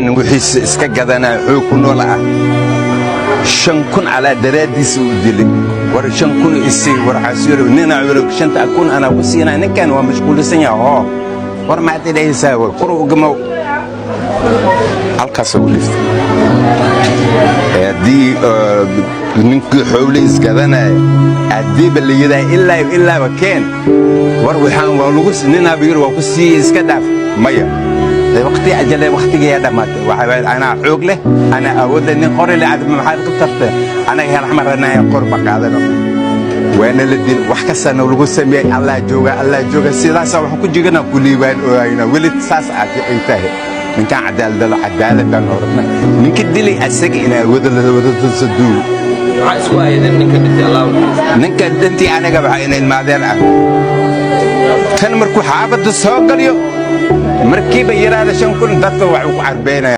وحيس اسكا قدنا حوكون ولا شنكون على دراديس ودلي ور شنكون اسي ور حاسير نينا عيرك شنت اكون انا وسينا نكان ومشغول سنيا ها ور ما تدي يساوي قرو قمو halkaas oo lift hadii ninkii xowle isgadanay hadii baliyada ilaa wakeen war waxaan waa lagu sinina biir waa ku sii iska dhaaf maya waqti ajale waqtiga dhamaatay waxa ana xoog leh ana awood in qori la aad maxaad qabtay ana hal xamarna qurba qaadano waana la dil wax ka sano lagu sameeyay Allah jooga sidaas wax ku jigana kuliibaan oo ayna wali saas aad ay tahay من كان عدالة بنورنا من كدلي أسق إلى وذل تصدو. سؤال إذا منك بدي الله. منك أنتي أنا قبل إن المعدن كان مركو حابة السوق اليوم مركبة يرى هذا شن كل دكتور وعربينا.